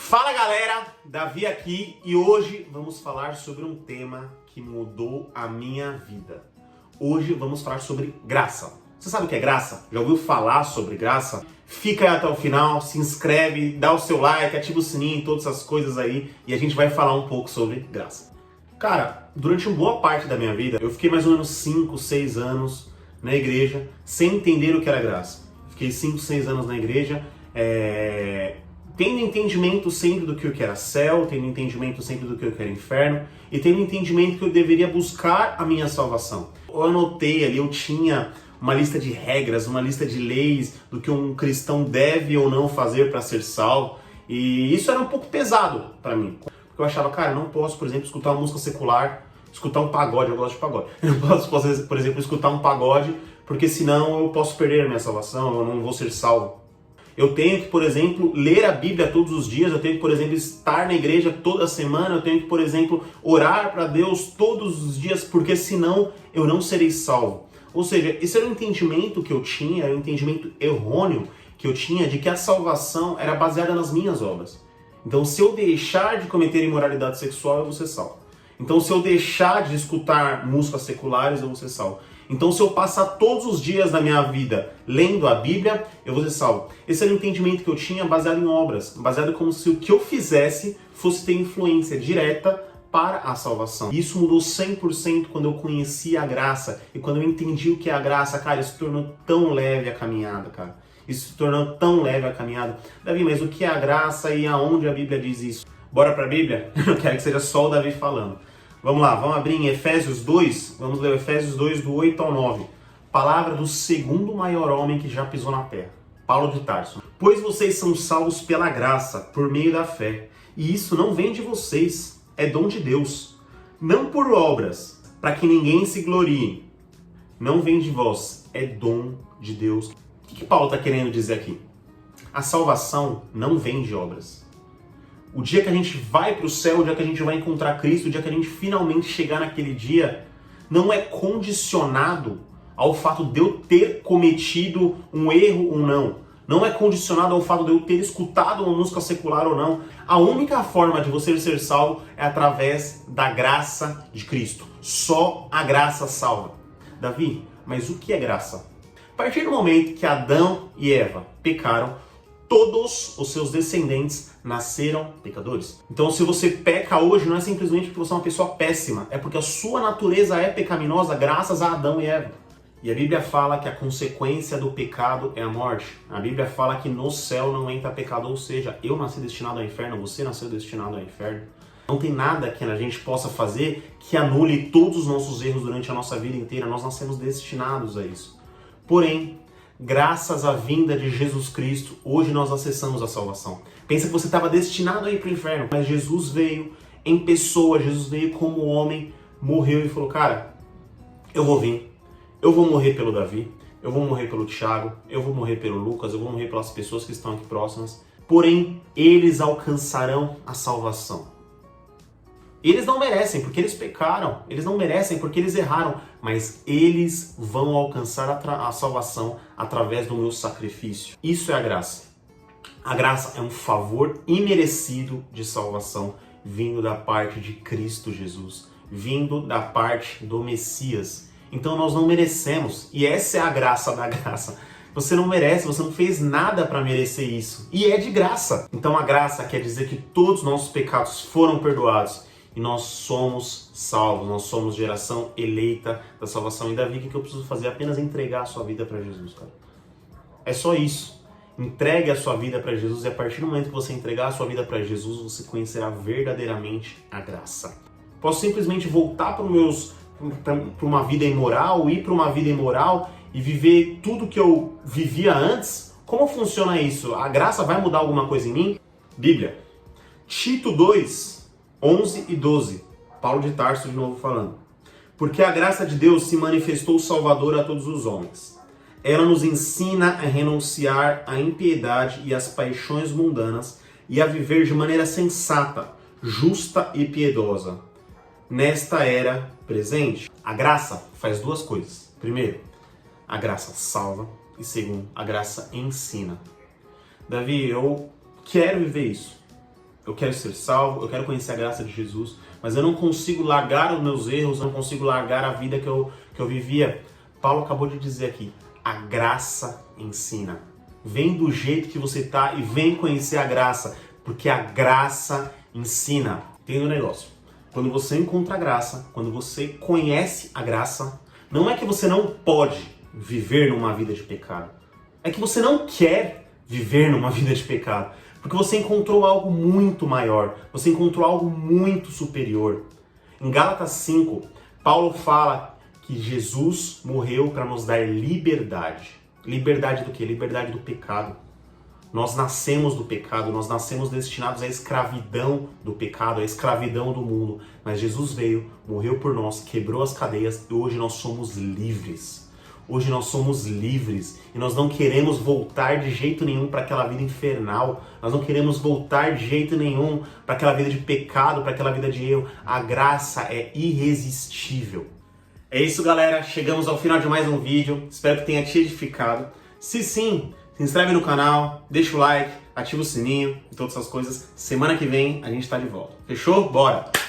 Fala galera, Davi aqui e hoje vamos falar sobre um tema que mudou a minha vida. Hoje vamos falar sobre graça. Você sabe o que é graça? Já ouviu falar sobre graça? Fica aí até o final, se inscreve, dá o seu like, ativa o sininho, todas essas coisas aí e a gente vai falar um pouco sobre graça. Cara, durante uma boa parte da minha vida, eu fiquei mais ou menos 5, 6 anos na igreja sem entender o que era graça. Fiquei 5, 6 anos na igreja, tendo entendimento sempre do que era céu, tendo entendimento sempre do que era inferno e tendo entendimento que eu deveria buscar a minha salvação. Eu anotei ali, eu tinha uma lista de regras, uma lista de leis do que um cristão deve ou não fazer para ser salvo, e isso era um pouco pesado para mim. Porque eu achava, cara, eu não posso, por exemplo, escutar uma música secular, escutar um pagode, eu gosto de pagode. Eu não posso, por exemplo, escutar um pagode, porque senão eu posso perder a minha salvação, eu não vou ser salvo. Eu tenho que, por exemplo, ler a Bíblia todos os dias, eu tenho que, por exemplo, estar na igreja toda semana, eu tenho que, por exemplo, orar para Deus todos os dias, porque senão eu não serei salvo. Ou seja, esse era um entendimento que eu tinha, era um entendimento errôneo que eu tinha de que a salvação era baseada nas minhas obras. Então, se eu deixar de cometer imoralidade sexual, eu vou ser salvo. Então, se eu deixar de escutar músicas seculares, eu vou ser salvo. Então, se eu passar todos os dias da minha vida lendo a Bíblia, eu vou ser salvo. Esse era o entendimento que eu tinha baseado em obras, baseado como se o que eu fizesse fosse ter influência direta para a salvação. E isso mudou 100% quando eu conheci a graça. E quando eu entendi o que é a graça, cara, isso se tornou tão leve a caminhada, cara. Isso se tornou tão leve a caminhada. Davi, mas o que é a graça e aonde a Bíblia diz isso? Bora para a Bíblia? Eu não quero que seja só o Davi falando. Vamos lá, vamos abrir em Efésios 2, vamos ler Efésios 2, do 8 ao 9. Palavra do segundo maior homem que já pisou na terra, Paulo de Tarso. Pois vocês são salvos pela graça, por meio da fé. E isso não vem de vocês, é dom de Deus. Não por obras, para que ninguém se glorie. Não vem de vós, é dom de Deus. O que Paulo está querendo dizer aqui? A salvação não vem de obras. O dia que a gente vai para o céu, o dia que a gente vai encontrar Cristo, o dia que a gente finalmente chegar naquele dia, não é condicionado ao fato de eu ter cometido um erro ou não. Não é condicionado ao fato de eu ter escutado uma música secular ou não. A única forma de você ser salvo é através da graça de Cristo. Só a graça salva. Davi, mas o que é graça? A partir do momento que Adão e Eva pecaram, todos os seus descendentes nasceram pecadores. Então, se você peca hoje, não é simplesmente porque você é uma pessoa péssima, é porque a sua natureza é pecaminosa graças a Adão e Eva. E a Bíblia fala que a consequência do pecado é a morte. A Bíblia fala que no céu não entra pecado, ou seja, eu nasci destinado ao inferno, você nasceu destinado ao inferno. Não tem nada que a gente possa fazer que anule todos os nossos erros durante a nossa vida inteira. Nós nascemos destinados a isso. Porém, graças à vinda de Jesus Cristo, hoje nós acessamos a salvação. Pensa que você estava destinado a ir para o inferno, mas Jesus veio em pessoa, Jesus veio como homem, morreu e falou, cara, eu vou vir, eu vou morrer pelo Davi, eu vou morrer pelo Thiago, eu vou morrer pelo Lucas, eu vou morrer pelas pessoas que estão aqui próximas, porém, eles alcançarão a salvação. Eles não merecem porque eles pecaram, eles não merecem porque eles erraram, mas eles vão alcançar a salvação através do meu sacrifício. Isso é a graça. A graça é um favor imerecido de salvação vindo da parte de Cristo Jesus, vindo da parte do Messias. Então nós não merecemos, e essa é a graça da graça. Você não merece, você não fez nada para merecer isso, e é de graça. Então a graça quer dizer que todos os nossos pecados foram perdoados. E nós somos salvos, nós somos geração eleita da salvação. E Davi, o que eu preciso fazer? Apenas entregar a sua vida para Jesus, cara. É só isso. Entregue a sua vida para Jesus e a partir do momento que você entregar a sua vida para Jesus, você conhecerá verdadeiramente a graça. Posso simplesmente voltar para uma vida imoral, ir para uma vida imoral e viver tudo que eu vivia antes? Como funciona isso? A graça vai mudar alguma coisa em mim? Bíblia. Tito 2, 11 e 12, Paulo de Tarso de novo falando. Porque a graça de Deus se manifestou salvadora a todos os homens. Ela nos ensina a renunciar à impiedade e às paixões mundanas e a viver de maneira sensata, justa e piedosa. Nesta era presente, a graça faz duas coisas. Primeiro, a graça salva e segundo, a graça ensina. Davi, eu quero viver isso. eu quero ser salvo, eu quero conhecer a graça de Jesus, mas eu não consigo largar os meus erros, eu não consigo largar a vida que eu vivia. Paulo acabou de dizer aqui, a graça ensina. Vem do jeito que você tá e vem conhecer a graça, porque a graça ensina. Tem um negócio, quando você encontra a graça, quando você conhece a graça, não é que você não pode viver numa vida de pecado, é que você não quer viver numa vida de pecado. Porque você encontrou algo muito maior, você encontrou algo muito superior. Em Gálatas 5, Paulo fala que Jesus morreu para nos dar liberdade. Liberdade do quê? Liberdade do pecado. Nós nascemos do pecado, nós nascemos destinados à escravidão do pecado, à escravidão do mundo. Mas Jesus veio, morreu por nós, quebrou as cadeias e hoje nós somos livres. Hoje nós somos livres e nós não queremos voltar de jeito nenhum para aquela vida infernal. Nós não queremos voltar de jeito nenhum para aquela vida de pecado, para aquela vida de erro. A graça é irresistível. É isso, galera. Chegamos ao final de mais um vídeo. Espero que tenha te edificado. Se sim, se inscreve no canal, deixa o like, ativa o sininho e todas essas coisas. Semana que vem a gente tá de volta. Fechou? Bora!